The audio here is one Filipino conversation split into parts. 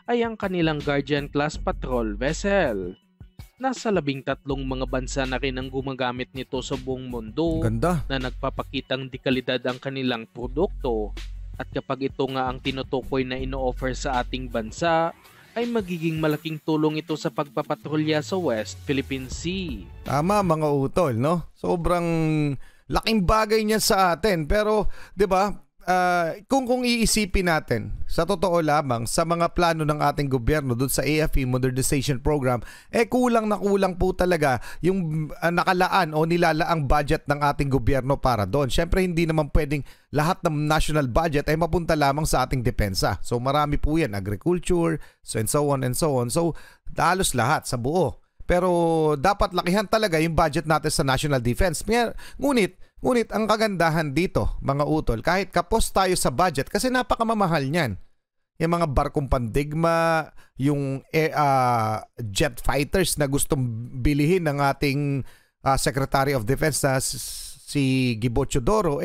ay ang kanilang Guardian-class patrol vessel. Nasa 13 mga bansa na rin ang gumagamit nito sa buong mundo Ganda. na nagpapakitang dekalidad ang kanilang produkto. At kapag ito nga ang tinutukoy na ino-offer sa ating bansa, ay magiging malaking tulong ito sa pagpapatrolya sa West Philippine Sea. Tama mga utol, no? Sobrang laking bagay niya sa atin. Pero, 'di ba? Kung iisipin natin, sa totoo lamang, sa mga plano ng ating gobyerno doon sa AFP Modernization Program, kulang na kulang po talaga yung nakalaan o nilalaang budget ng ating gobyerno para doon. Siyempre, hindi naman pwedeng lahat ng national budget ay mapunta lamang sa ating depensa. So, marami po yan, agriculture, and so on and so on. So, halos lahat sa buo. Pero, dapat lakihan talaga yung budget natin sa national defense. Ngunit ang kagandahan dito, mga utol, kahit kapos tayo sa budget, kasi napakamamahal niyan. Yung mga barkong pandigma, yung jet fighters na gustong bilihin ng ating Secretary of Defense na si Gibo Teodoro,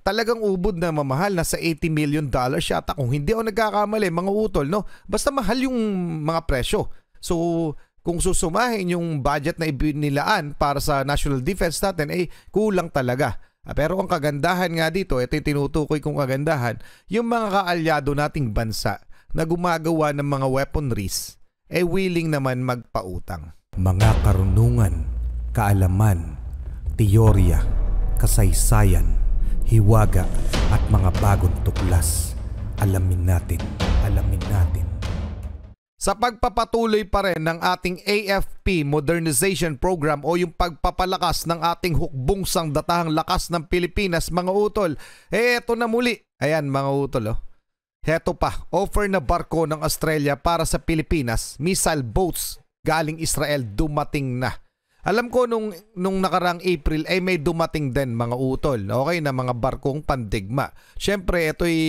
talagang ubod na mamahal, nasa $80 million yata. Kung hindi ako nagkakamali, mga utol, no? Basta mahal yung mga presyo. So, kung susumahin yung budget na ibinilaan para sa national defense natin, kulang talaga. Pero ang kagandahan nga dito, ito yung tinutukoy kong kagandahan, yung mga kaalyado nating bansa na gumagawa ng mga weaponries, willing naman magpautang. Mga karunungan, kaalaman, teorya, kasaysayan, hiwaga, at mga bagong tuklas. Alamin natin. Sa pagpapatuloy pa rin ng ating AFP Modernization Program o yung pagpapalakas ng ating hukbong sangdatahang lakas ng Pilipinas, mga utol, eto na muli. Ayan mga utol, Heto pa, offer na barko ng Australia para sa Pilipinas, missile boats galing Israel dumating na. Alam ko nung nakarang April may dumating din mga utol, okay, na mga barkong pandigma. Siyempre, ito'y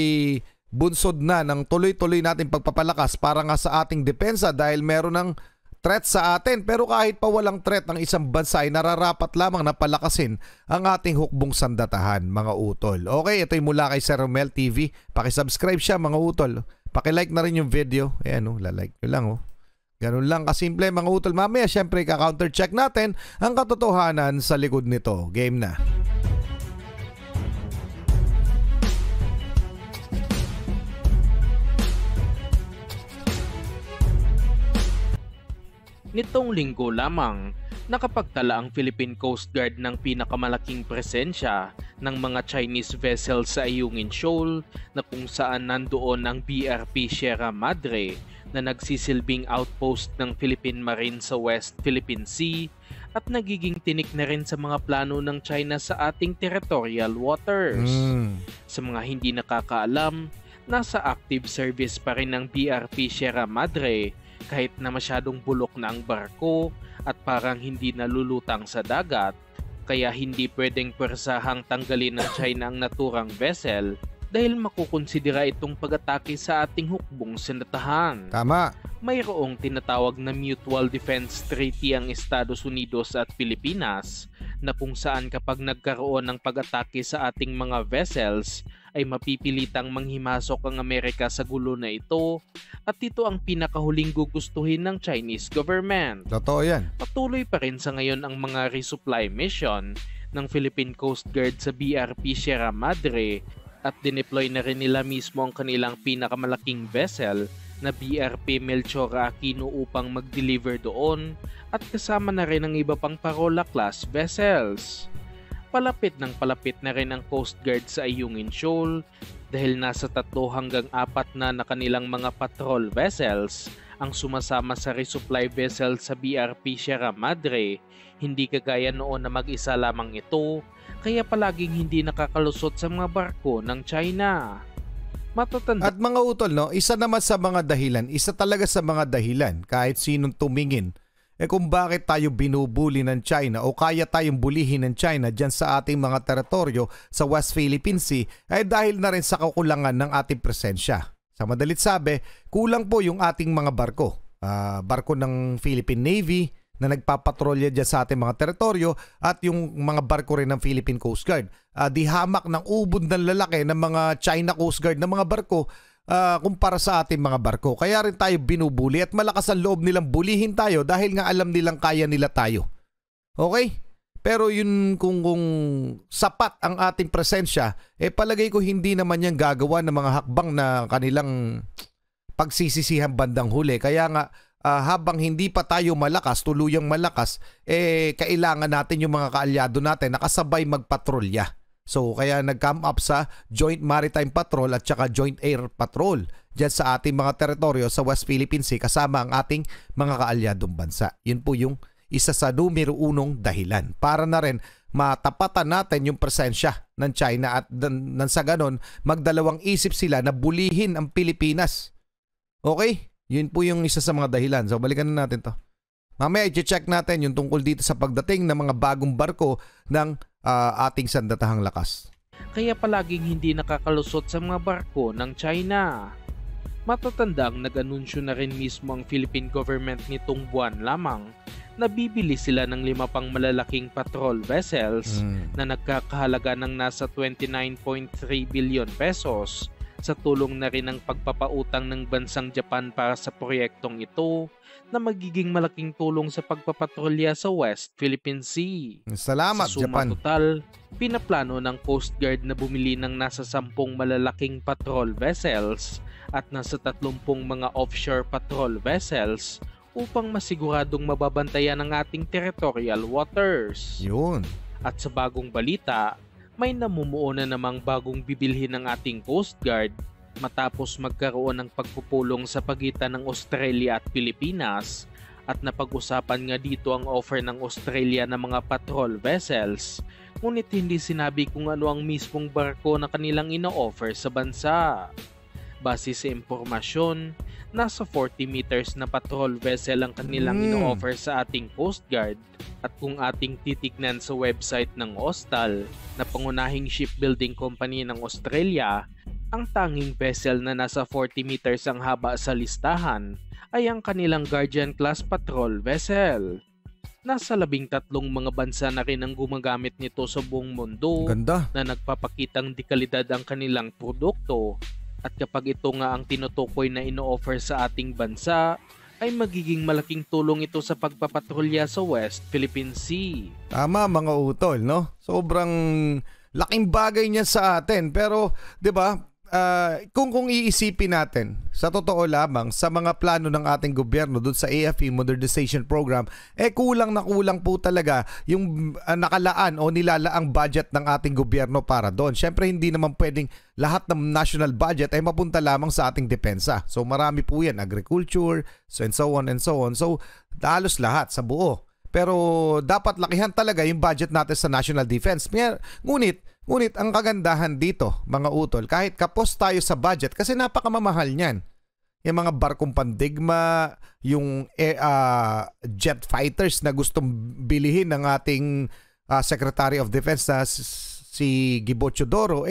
bunsod na ng tuloy-tuloy nating pagpapalakas para nga sa ating depensa dahil meron ng threat sa atin. Pero kahit pa walang threat ng isang bansa ay nararapat lamang na palakasin ang ating hukbong sandatahan, mga utol. Okay, ito'y mula kay Sir Romel TV. Pakisubscribe siya, mga utol. Pakilike na rin yung video. Ayan, lalike nyo lang. Ganun lang kasimple, mga utol. Mamaya, syempre, ka-counter check natin ang katotohanan sa likod nito. Game na. Nitong linggo lamang, nakapagtala ang Philippine Coast Guard ng pinakamalaking presensya ng mga Chinese vessels sa Ayungin Shoal na kung saan nandoon ang BRP Sierra Madre na nagsisilbing outpost ng Philippine Marine sa West Philippine Sea at nagiging tinik na rin sa mga plano ng China sa ating territorial waters. Sa mga hindi nakakaalam, nasa active service pa rin ng BRP Sierra Madre kahit na masyadong bulok na ang barko at parang hindi nalulutang sa dagat, kaya hindi pwedeng pwersahang tanggalin ng China ang naturang vessel dahil makukonsidera itong pag-atake sa ating hukbong sandatahan. Tama. Mayroong tinatawag na Mutual Defense Treaty ang Estados Unidos at Pilipinas na kung saan kapag nagkaroon ng pag-atake sa ating mga vessels ay mapipilitang manghimasok ang Amerika sa gulo na ito at ito ang pinakahuling gugustuhin ng Chinese government. Totoo yan. Patuloy pa rin sa ngayon ang mga resupply mission ng Philippine Coast Guard sa BRP Sierra Madre at dineploy na rin nila mismo ang kanilang pinakamalaking vessel na BRP Melchora Aquino upang mag-deliver doon at kasama na rin ang iba pang Parola class vessels. Palapit na rin ang Coast Guard sa Ayungin Shoal dahil nasa 3 hanggang 4 na kanilang mga patrol vessels ang sumasama sa resupply vessel sa BRP Sierra Madre. Hindi kagaya noon na mag-isa lamang ito, kaya palaging hindi nakakalusot sa mga barko ng China. Matatanda. At mga utol, isa naman sa mga dahilan, isa talaga sa mga dahilan kahit sinong tumingin kung bakit tayo binubuli ng China o kaya tayong bulihin ng China dyan sa ating mga teritoryo sa West Philippine Sea ay dahil na rin sa kakulangan ng ating presensya. Sa madalit sabi, kulang po yung ating mga barko. Barko ng Philippine Navy na nagpapatrolya dyan sa ating mga teritoryo at yung mga barko rin ng Philippine Coast Guard. Di hamak ng ubod ng lalaki ng mga China Coast Guard na mga barko kumpara sa ating mga barko. Kaya rin tayo binubuli at malakas ang loob nilang bulihin tayo dahil nga alam nilang kaya nila tayo. Okay? Pero yun kung sapat ang ating presensya, palagay ko hindi naman yan gagawa ng mga hakbang na kanilang pagsisisihan bandang huli. Kaya nga habang hindi pa tayo malakas, tuluyang malakas, kailangan natin yung mga kaalyado natin nakasabay magpatrolya. So kaya nag-come up sa Joint Maritime Patrol at saka Joint Air Patrol dyan sa ating mga teritoryo sa West Philippine Sea kasama ang ating mga kaalyadong bansa. Yun po yung isa sa numero unong dahilan para na rin matapatan natin yung presensya ng China at nang sa ganon magdalawang isip sila na bulihin ang Pilipinas. Okay? Yun po yung isa sa mga dahilan. So balikan na natin to. Mamaya i-check natin yung tungkol dito sa pagdating ng mga bagong barko ng ating sandatahang lakas. Kaya palaging hindi nakakalusot sa mga barko ng China. Matatandang nag-anunsyo na rin mismo ang Philippine government nitong buwan lamang na bibili sila ng 5 pang malalaking patrol vessels na nagkakahalaga ng nasa 29.3 billion pesos sa tulong na rin ng pagpapautang ng bansang Japan para sa proyektong ito na magiging malaking tulong sa pagpapatrolya sa West Philippine Sea. Salamat, sa suma Japan. total, pinaplano ng Coast Guard na bumili ng nasa 10 malalaking patrol vessels at nasa 30 mga offshore patrol vessels upang masiguradong mababantayan ang ating territorial waters. Yun. At sa bagong balita, may namumuo na namang bagong bibilhin ng ating Coast Guard matapos magkaroon ng pagpupulong sa pagitan ng Australia at Pilipinas at napag-usapan nga dito ang offer ng Australia ng mga patrol vessels, ngunit hindi sinabi kung ano ang mismong barko na kanilang ino-offer sa bansa. Base sa impormasyon, nasa 40 meters na patrol vessel ang kanilang ino-offer sa ating Coast Guard at kung ating titignan sa website ng Austal na pangunahing shipbuilding company ng Australia, ang tanging vessel na nasa 40 meters ang haba sa listahan ay ang kanilang Guardian-class patrol vessel. Nasa 13 mga bansa na rin ang gumagamit nito sa buong mundo. Ganda. Na nagpapakitang dekalidad ang kanilang produkto. At kapag ito nga ang tinutukoy na ino-offer sa ating bansa, ay magiging malaking tulong ito sa pagpapatrolya sa West Philippine Sea. Tama mga utol, no? Sobrang laking bagay niya sa atin. Pero, 'di ba? Kung iisipin natin, sa totoo lamang, sa mga plano ng ating gobyerno doon sa AFP Modernization Program, kulang na kulang po talaga yung nakalaan o nilalaang budget ng ating gobyerno para doon. Siyempre, hindi naman pwedeng lahat ng national budget ay mapunta lamang sa ating depensa. So, marami po yan, agriculture, and so on and so on. So, halos lahat sa buo. Pero, dapat lakihan talaga yung budget natin sa national defense. Ngunit ang kagandahan dito, mga utol, kahit kapos tayo sa budget, kasi napakamamahal niyan. Yung mga barkong pandigma, yung jet fighters na gustong bilihin ng ating Secretary of Defense na si Gibo Teodoro,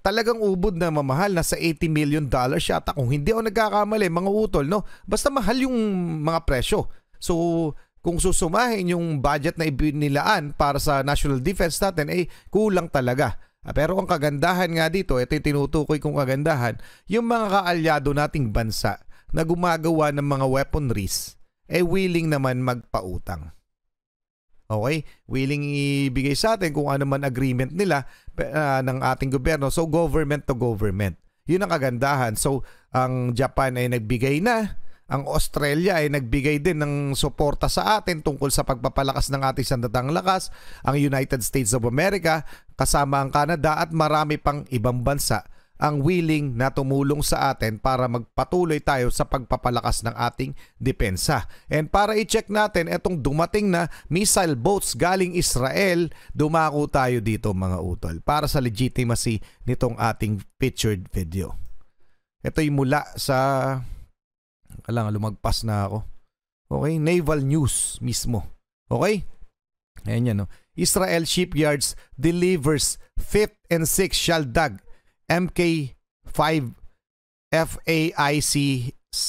talagang ubod na mamahal, nasa $80 million yata. Kung hindi ako nagkakamali, mga utol, no? Basta mahal yung mga presyo. So, kung susumahin yung budget na ibinilaan para sa national defense natin, kulang talaga. Pero ang kagandahan nga dito, ito yung tinutukoy kong kagandahan, yung mga kaalyado nating bansa na gumagawa ng mga weaponries, willing naman magpautang. Okay? Willing ibigay sa atin kung ano man agreement nila ng ating gobyerno. So, government to government. Yun ang kagandahan. So, ang Japan ay nagbigay na. Ang Australia ay nagbigay din ng suporta sa atin tungkol sa pagpapalakas ng ating sandatahang lakas. Ang United States of America, kasama ang Canada at marami pang ibang bansa ang willing na tumulong sa atin para magpatuloy tayo sa pagpapalakas ng ating depensa. And para i-check natin itong dumating na missile boats galing Israel, dumako tayo dito mga utol para sa legitimacy nitong ating featured video. Ito'y mula sa... Kailangan lumagpas na ako. Okay? Naval News mismo. Okay? Ayan yan. No? Israel Shipyards delivers 5th and 6th Shaldag Mk5 FAICs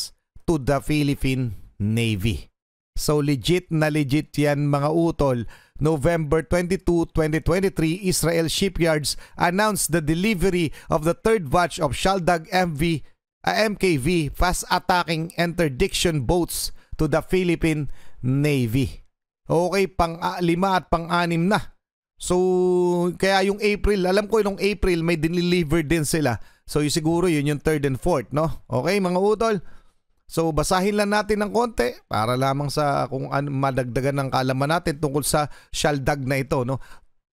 to the Philippine Navy. So legit na legit yan mga utol. November 22, 2023, Israel Shipyards announced the delivery of the third batch of Shaldag MV MKV, fast attacking interdiction boats to the Philippine Navy. Okay, pang-5 at pang-6 na. So, kaya yung April, alam ko yung April may deliver din sila. So, siguro yun yung 3rd and 4th, no? Okay, mga utol. So, basahin lang natin ng konti para lamang sa kung madagdagan ng kaalaman natin tungkol sa Shaldag na ito, no?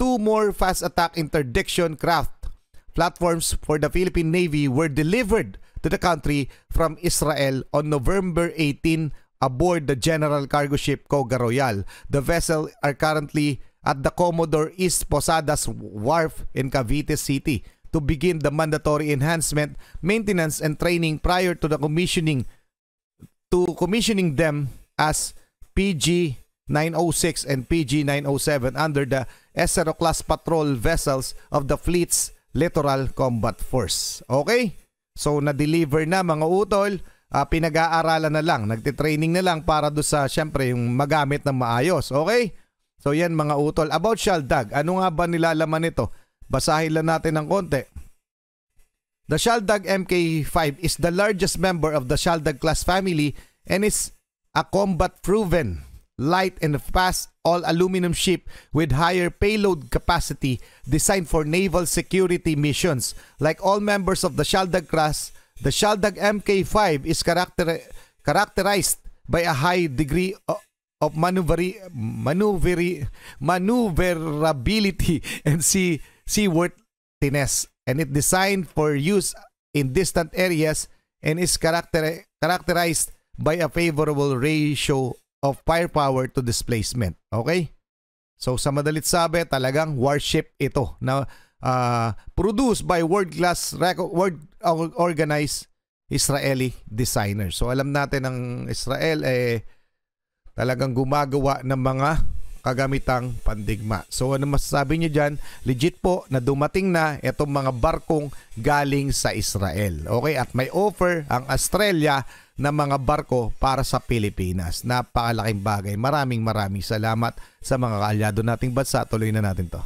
2 more fast attack interdiction craft platforms for the Philippine Navy were delivered to the country from Israel on November 18 aboard the General Cargo Ship Coga Royal. The vessel are currently at the Commodore East Posadas Wharf in Cavite City to begin the mandatory enhancement, maintenance, and training prior to the commissioning them as PG 906 and PG 907 under the Esero class patrol vessels of the fleet's Littoral Combat Force. Okay? So na-deliver na mga utol, pinag-aaralan na lang, nagtitraining na lang para do sa syempre yung magamit ng maayos. Okay? So yan mga utol. About Shaldag, ano nga ba nilalaman nito? Basahin lang natin ng konti. The Shaldag Mk5 is the largest member of the Shaldag class family and is a combat-proven, light and fast all-aluminum ship with higher payload capacity designed for naval security missions. Like all members of the Shaldag class, the Shaldag Mk5 is characterized by a high degree of maneuverability and seaworthiness, and it designed for use in distant areas and is characterized by a favorable ratio of firepower to displacement. Okay? So sa madalit sabi, talagang warship ito na produced by world-class, organized Israeli designers. So alam natin ang Israel talagang gumagawa ng mga kagamitang pandigma. So ano masasabi niyo dyan? Legit po na dumating na itong mga barkong galing sa Israel. Okay? At may offer ang Australia na mga barko para sa Pilipinas. Napakalaking bagay. Maraming salamat sa mga kaalyado nating bansa. Tuloy na natin to.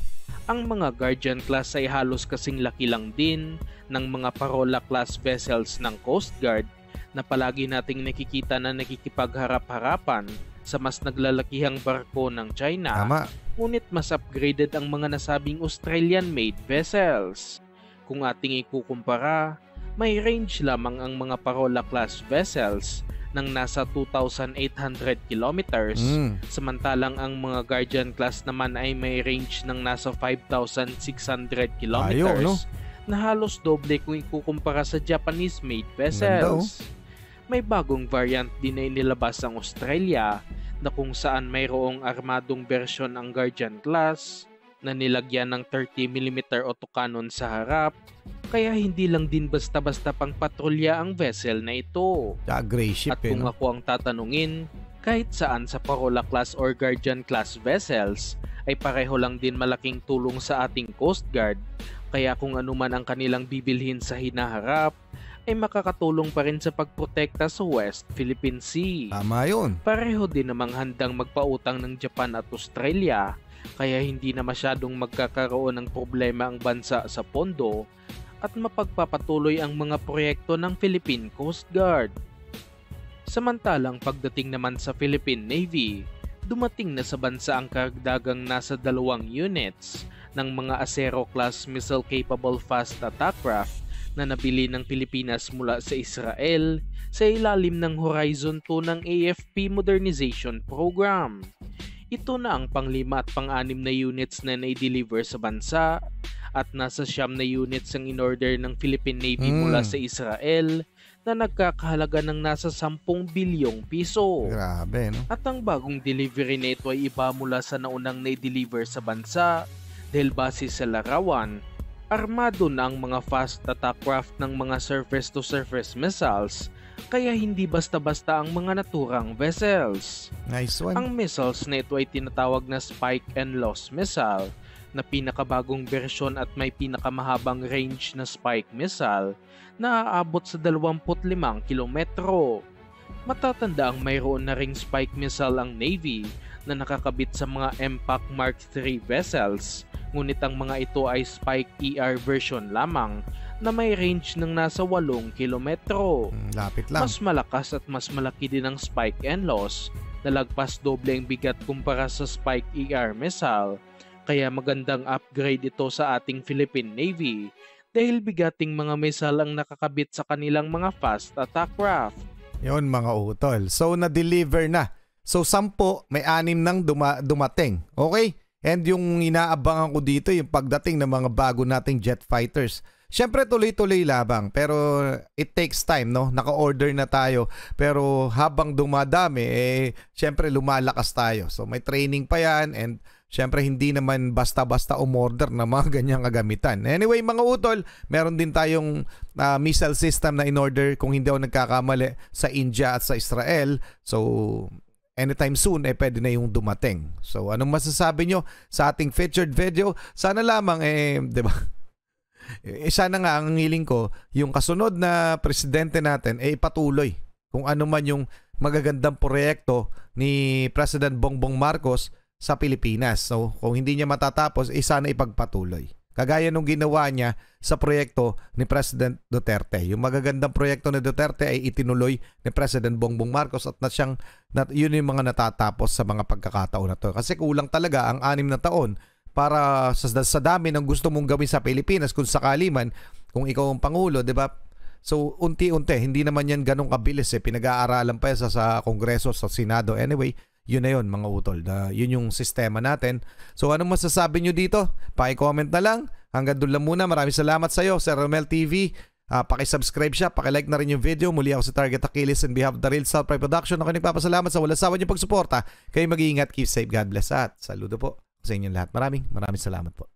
Ang mga Guardian class ay halos kasing laki lang din ng mga Parola class vessels ng Coast Guard na palagi nating nakikita na nakikipagharap-harapan sa mas naglalakihang barko ng China. Tama. Ngunit mas upgraded ang mga nasabing Australian-made vessels. Kung ating ikukumpara, may range lamang ang mga Parola class vessels ng nasa 2,800 kilometers, samantalang ang mga Guardian class naman ay may range ng nasa 5,600 kilometers. No? Na halos doble kung ikukumpara sa Japanese-made vessels. May bagong variant din na inilabas ang Australia na kung saan mayroong armadong bersyon ang Guardian class na nilagyan ng 30mm autocannon sa harap, kaya hindi lang din basta-basta pang patrolya ang vessel na ito. Gray ship, at kung ako ang tatanungin, kahit saan sa Parola class or Guardian class vessels ay pareho lang din malaking tulong sa ating Coast Guard, kaya kung ano man ang kanilang bibilhin sa hinaharap ay makakatulong pa rin sa pagprotekta sa West Philippine Sea. Tama yun. Pareho din namang handang magpautang ng Japan at Australia, kaya hindi na masyadong magkakaroon ng problema ang bansa sa pondo at mapagpapatuloy ang mga proyekto ng Philippine Coast Guard. Samantalang pagdating naman sa Philippine Navy, dumating na sa bansa ang karagdagang nasa 2 units ng mga Acero-class missile-capable fast attack craft na nabili ng Pilipinas mula sa Israel sa ilalim ng Horizon 2 ng AFP Modernization Program. Ito na ang pang-5 at pang-6 na units na na-deliver sa bansa at nasa 9 na units ang in-order ng Philippine Navy mula sa Israel na nagkakahalaga ng nasa 10 bilyong piso. Grabe, no? At ang bagong delivery na ito ay iba mula sa naunang na-deliver sa bansa dahil base sa larawan, armado na ang mga fast attack craft ng mga surface-to-surface missiles, kaya hindi basta-basta ang mga naturang vessels. Nice one. Ang missiles na ito ay tinatawag na Spike and Loss missile, na pinakabagong bersyon at may pinakamahabang range na Spike missile na aabot sa 25 kilometro. Matatanda ang mayroon na ring Spike missile ang Navy na nakakabit sa mga MPAC Mark III vessels, Ngunit ang mga ito ay Spike ER version lamang na may range ng nasa 8 kilometro. Lapit lang. Mas malakas at mas malaki din ang Spike NLAWs na lagpas doble ang bigat kumpara sa Spike ER missile. Kaya magandang upgrade ito sa ating Philippine Navy dahil bigating mga missile ang nakakabit sa kanilang mga fast attack craft. Yon mga utol. So na-deliver na. So 10, may 6 nang dumating. Okay? And yung inaabangan ko dito yung pagdating ng mga bago nating jet fighters. Siyempre tuloy-tuloy labang pero it takes time, no? Naka-order na tayo pero habang dumadami siyempre lumalakas tayo. So may training pa yan and siyempre hindi naman basta-basta umorder na mga ganyang kagamitan. Anyway mga utol, meron din tayong missile system na in-order kung hindi ako nagkakamali sa India at sa Israel. So anytime soon pwede na yung dumating. So anong masasabi nyo sa ating featured video? Sana lamang 'di ba? Sana nga ang hiling ko yung kasunod na presidente natin ipatuloy kung ano man yung magagandang proyekto ni President Bongbong Marcos sa Pilipinas. So kung hindi niya matatapos sana ipagpatuloy. Kagaya nung ginawa niya sa proyekto ni President Duterte. Yung magagandang proyekto ni Duterte ay itinuloy ni President Bongbong Marcos at yun yung mga natatapos sa mga pagkakataon na to. Kasi kulang talaga ang 6 na taon para sa dami ng gusto mong gawin sa Pilipinas kung sakali man, kung ikaw ang Pangulo, di ba? So unti-unti, hindi naman yan ganong kabilis pinag-aaralan pa yan sa Kongreso, sa Senado. Anyway, yun na yun mga utol. Yun yung sistema natin. So anong masasabi nyo dito? Paki-comment na lang. Hanggang doon lang muna. Maraming salamat sa iyo, Sir Romel TV. Paki-subscribe siya, paki-like na rin yung video. Muli ako si Target Achilles and behalf of the Real South Pride Production. Ako nagpapasalamat sa walang sawa niyong pagsuporta. Kayo mag-iingat, keep safe, God bless at saludo po sa inyong lahat. Maraming salamat po.